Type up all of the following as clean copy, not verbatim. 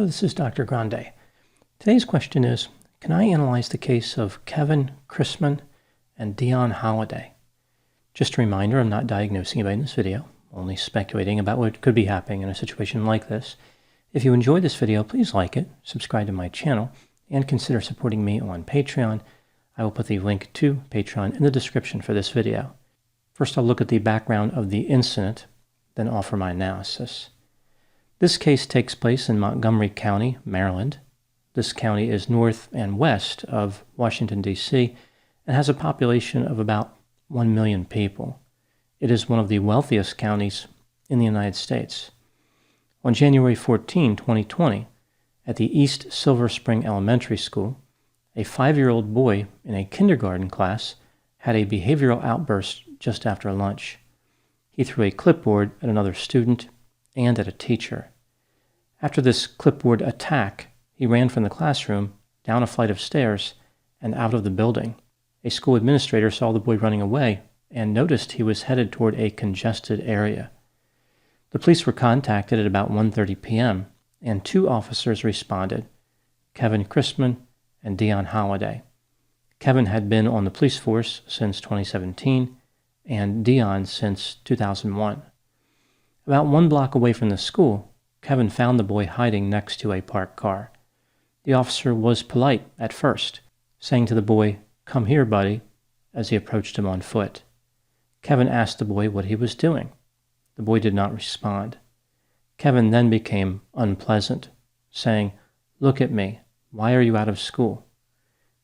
Hello, this is Dr. Grande. Today's question is, can I analyze the case of Kevin Christmon and Dionne Holliday? Just a reminder, I'm not diagnosing anybody in this video, only speculating about what could be happening in a situation like this. If you enjoyed this video, please like it, subscribe to my channel, and consider supporting me on Patreon. I will put the link to Patreon in the description for this video. First, I'll look at the background of the incident, then offer my analysis. This case takes place in Montgomery County, Maryland. This county is north and west of Washington, D.C., and has a population of about 1 million people. It is one of the wealthiest counties in the United States. On January 14, 2020, at the East Silver Spring Elementary School, a 5-year-old boy in a kindergarten class had a behavioral outburst just after lunch. He threw a clipboard at another student and at a teacher. After this clipboard attack, he ran from the classroom, down a flight of stairs, and out of the building. A school administrator saw the boy running away and noticed he was headed toward a congested area. The police were contacted at about 1:30 p.m., and 2 officers responded, Kevin Christmon and Dionne Holliday. Kevin had been on the police force since 2017, and Dionne since 2001. About 1 block away from the school, Kevin found the boy hiding next to a parked car. The officer was polite at first, saying to the boy, "Come here, buddy," as he approached him on foot. Kevin asked the boy what he was doing. The boy did not respond. Kevin then became unpleasant, saying, "Look at me. Why are you out of school?"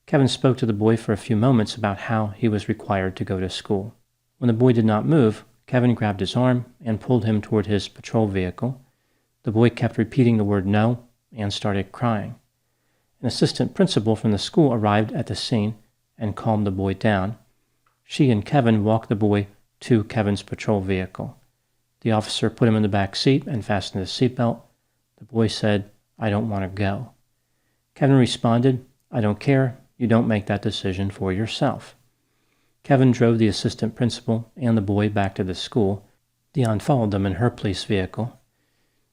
Kevin spoke to the boy for a few moments about how he was required to go to school. When the boy did not move, Kevin grabbed his arm and pulled him toward his patrol vehicle. The boy kept repeating the word no and started crying. An assistant principal from the school arrived at the scene and calmed the boy down. She and Kevin walked the boy to Kevin's patrol vehicle. The officer put him in the back seat and fastened his seatbelt. The boy said, "I don't want to go." Kevin responded, "I don't care. You don't make that decision for yourself." Kevin drove the assistant principal and the boy back to the school. Dionne followed them in her police vehicle.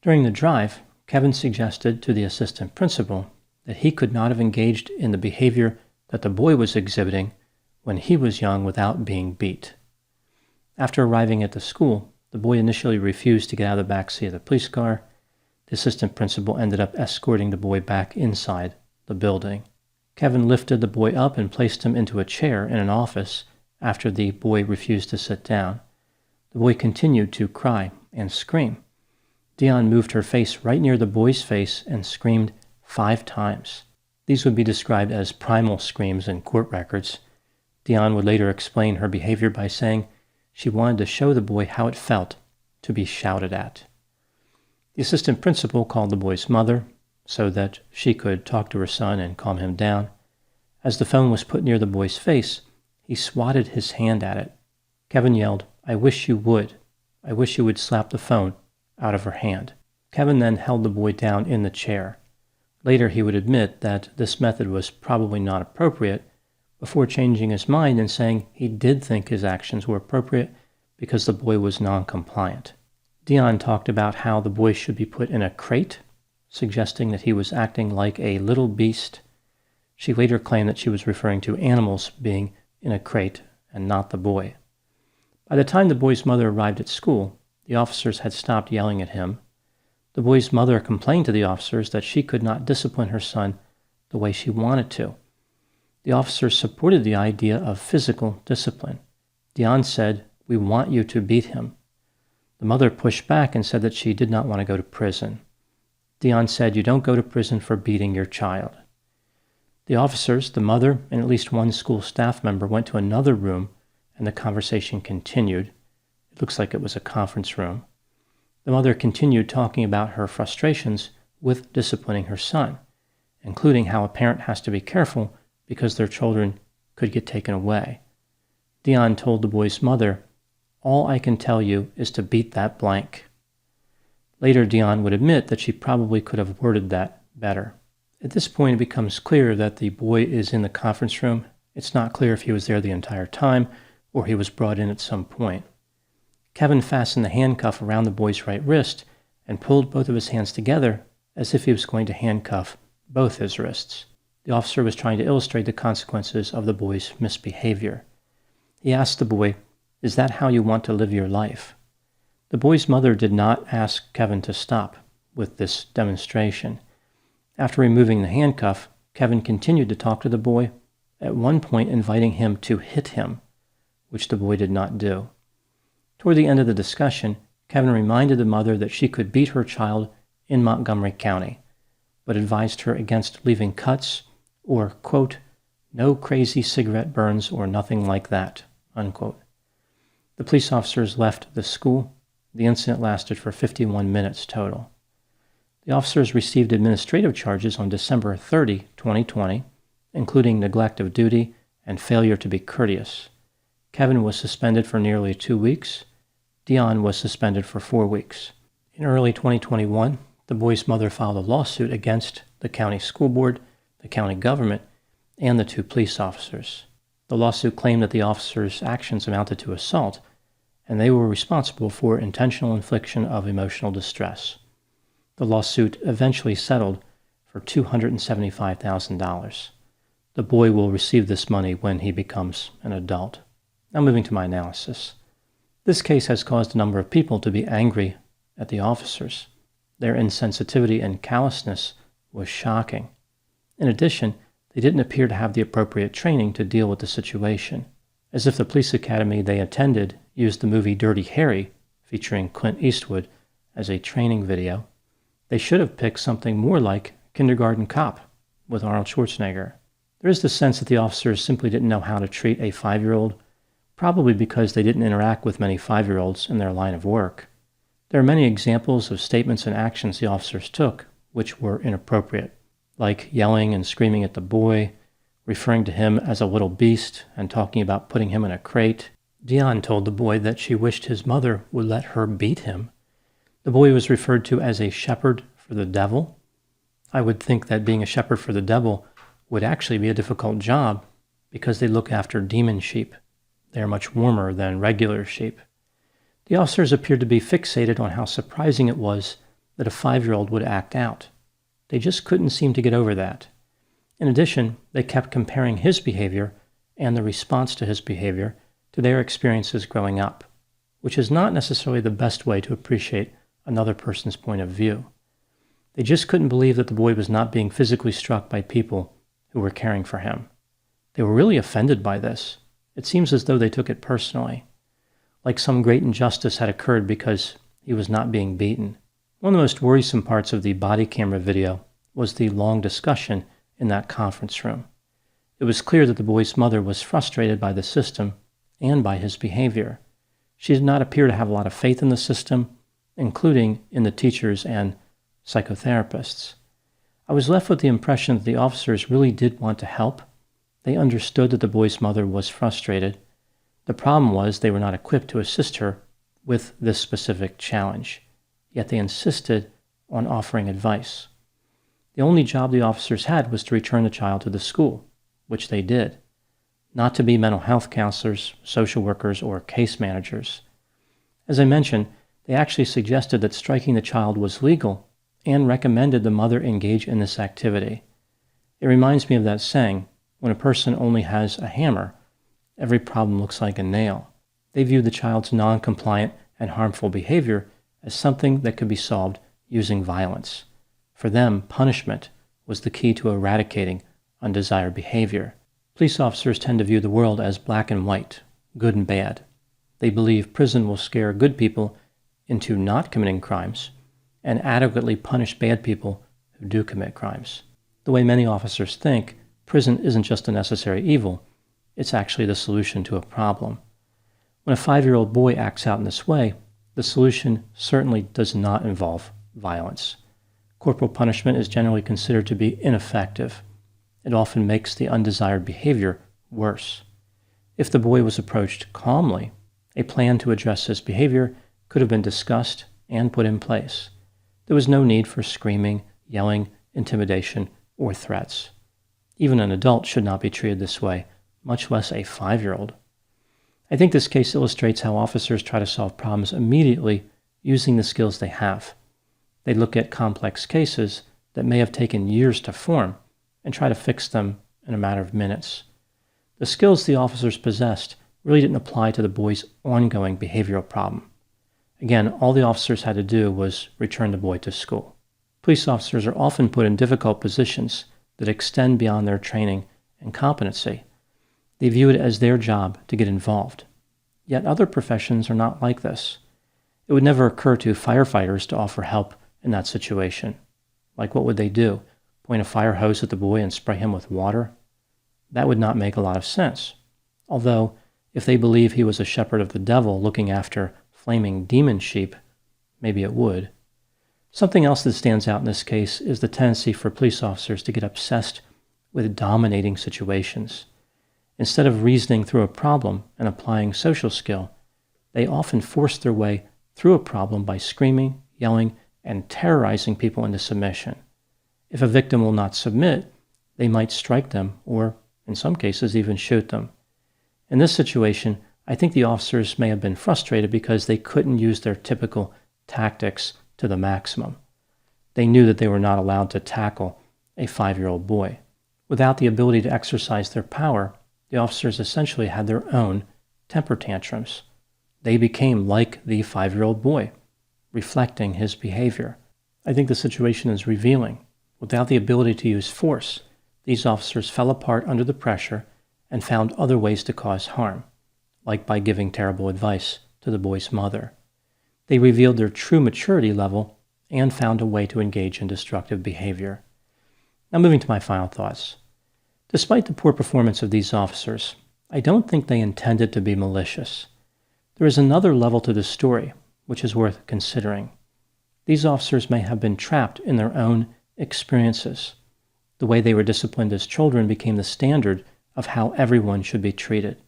During the drive, Kevin suggested to the assistant principal that he could not have engaged in the behavior that the boy was exhibiting when he was young without being beat. After arriving at the school, the boy initially refused to get out of the back seat of the police car. The assistant principal ended up escorting the boy back inside the building. Kevin lifted the boy up and placed him into a chair in an office after the boy refused to sit down. The boy continued to cry and scream. Dionne moved her face right near the boy's face and screamed 5 times. These would be described as primal screams in court records. Dionne would later explain her behavior by saying she wanted to show the boy how it felt to be shouted at. The assistant principal called the boy's mother so that she could talk to her son and calm him down. As the phone was put near the boy's face, he swatted his hand at it. Kevin yelled, "I wish you would. I wish you would slap the phone out of her hand." Kevin then held the boy down in the chair. Later, he would admit that this method was probably not appropriate, before changing his mind and saying he did think his actions were appropriate because the boy was non-compliant. Dionne talked about how the boy should be put in a crate, suggesting that he was acting like a little beast. She later claimed that she was referring to animals being in a crate and not the boy. By the time the boy's mother arrived at school, the officers had stopped yelling at him. The boy's mother complained to the officers that she could not discipline her son the way she wanted to. The officers supported the idea of physical discipline. Dionne said, "We want you to beat him." The mother pushed back and said that she did not want to go to prison. Dionne said, "You don't go to prison for beating your child." The officers, the mother, and at least 1 school staff member went to another room, and the conversation continued. It looks like it was a conference room. The mother continued talking about her frustrations with disciplining her son, including how a parent has to be careful because their children could get taken away. Dionne told the boy's mother, "All I can tell you is to beat that blank." Later, Dionne would admit that she probably could have worded that better. At this point, it becomes clear that the boy is in the conference room. It's not clear if he was there the entire time or he was brought in at some point. Kevin fastened the handcuff around the boy's right wrist and pulled both of his hands together as if he was going to handcuff both his wrists. The officer was trying to illustrate the consequences of the boy's misbehavior. He asked the boy, "Is that how you want to live your life?" The boy's mother did not ask Kevin to stop with this demonstration. After removing the handcuff, Kevin continued to talk to the boy, at one point inviting him to hit him, which the boy did not do. Toward the end of the discussion, Kevin reminded the mother that she could beat her child in Montgomery County, but advised her against leaving cuts or, quote, "no crazy cigarette burns or nothing like that," unquote. The police officers left the school. The incident lasted for 51 minutes total. The officers received administrative charges on December 30, 2020, including neglect of duty and failure to be courteous. Kevin was suspended for nearly 2 weeks. Dionne was suspended for 4 weeks. In early 2021, the boy's mother filed a lawsuit against the county school board, the county government, and the 2 police officers. The lawsuit claimed that the officers' actions amounted to assault, and they were responsible for intentional infliction of emotional distress. The lawsuit eventually settled for $275,000. The boy will receive this money when he becomes an adult. Now moving to my analysis. This case has caused a number of people to be angry at the officers. Their insensitivity and callousness was shocking. In addition, they didn't appear to have the appropriate training to deal with the situation, as if the police academy they attended used the movie Dirty Harry, featuring Clint Eastwood, as a training video. They should have picked something more like Kindergarten Cop with Arnold Schwarzenegger. There is the sense that the officers simply didn't know how to treat a 5-year-old, probably because they didn't interact with many 5-year-olds in their line of work. There are many examples of statements and actions the officers took which were inappropriate, like yelling and screaming at the boy, referring to him as a little beast, and talking about putting him in a crate. Dionne told the boy that she wished his mother would let her beat him. The boy was referred to as a shepherd for the devil. I would think that being a shepherd for the devil would actually be a difficult job because they look after demon sheep. They are much warmer than regular sheep. The officers appeared to be fixated on how surprising it was that a 5-year-old would act out. They just couldn't seem to get over that. In addition, they kept comparing his behavior and the response to his behavior to their experiences growing up, which is not necessarily the best way to appreciate another person's point of view. They just couldn't believe that the boy was not being physically struck by people who were caring for him. They were really offended by this. It seems as though they took it personally, like some great injustice had occurred because he was not being beaten. One of the most worrisome parts of the body camera video was the long discussion in that conference room. It was clear that the boy's mother was frustrated by the system and by his behavior. She did not appear to have a lot of faith in the system, including in the teachers and psychotherapists. I was left with the impression that the officers really did want to help. They understood that the boy's mother was frustrated. The problem was they were not equipped to assist her with this specific challenge, yet they insisted on offering advice. The only job the officers had was to return the child to the school, which they did, not to be mental health counselors, social workers, or case managers. As I mentioned, they actually suggested that striking the child was legal and recommended the mother engage in this activity. It reminds me of that saying, when a person only has a hammer, every problem looks like a nail. They viewed the child's non-compliant and harmful behavior as something that could be solved using violence. For them, punishment was the key to eradicating undesired behavior. Police officers tend to view the world as black and white, good and bad. They believe prison will scare good people into not committing crimes and adequately punish bad people who do commit crimes. The way many officers think, prison isn't just a necessary evil, it's actually the solution to a problem. When a 5-year-old boy acts out in this way, the solution certainly does not involve violence. Corporal punishment is generally considered to be ineffective. It often makes the undesired behavior worse. If the boy was approached calmly, a plan to address his behavior could have been discussed and put in place. There was no need for screaming, yelling, intimidation, or threats. Even an adult should not be treated this way, much less a 5-year-old. I think this case illustrates how officers try to solve problems immediately using the skills they have. They look at complex cases that may have taken years to form and try to fix them in a matter of minutes. The skills the officers possessed really didn't apply to the boy's ongoing behavioral problem. Again, all the officers had to do was return the boy to school. Police officers are often put in difficult positions that extend beyond their training and competency. They view it as their job to get involved. Yet other professions are not like this. It would never occur to firefighters to offer help in that situation. Like, what would they do? Point a fire hose at the boy and spray him with water? That would not make a lot of sense. Although, if they believe he was a shepherd of the devil looking after flaming demon sheep, maybe it would. Something else that stands out in this case is the tendency for police officers to get obsessed with dominating situations. Instead of reasoning through a problem and applying social skill, they often force their way through a problem by screaming, yelling, and terrorizing people into submission. If a victim will not submit, they might strike them or, in some cases, even shoot them. In this situation, I think the officers may have been frustrated because they couldn't use their typical tactics to the maximum. They knew that they were not allowed to tackle a 5-year-old boy. Without the ability to exercise their power, the officers essentially had their own temper tantrums. They became like the 5-year-old boy, reflecting his behavior. I think the situation is revealing. Without the ability to use force, these officers fell apart under the pressure and found other ways to cause harm, like by giving terrible advice to the boy's mother. They revealed their true maturity level and found a way to engage in destructive behavior. Now, moving to my final thoughts. Despite the poor performance of these officers, I don't think they intended to be malicious. There is another level to this story, which is worth considering. These officers may have been trapped in their own experiences. The way they were disciplined as children became the standard of how everyone should be treated.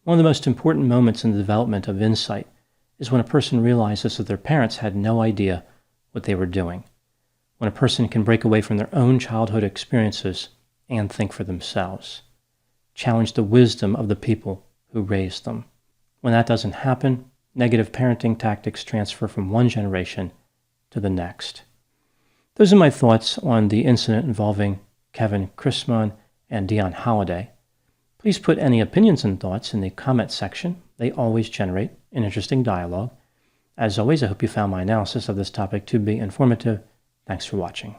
One of the most important moments in the development of insight is when a person realizes that their parents had no idea what they were doing. When a person can break away from their own childhood experiences and think for themselves. Challenge the wisdom of the people who raised them. When that doesn't happen, negative parenting tactics transfer from one generation to the next. Those are my thoughts on the incident involving Christmon and Dionne Holliday. Please put any opinions and thoughts in the comment section. They always generate an interesting dialogue. As always, I hope you found my analysis of this topic to be informative. Thanks for watching.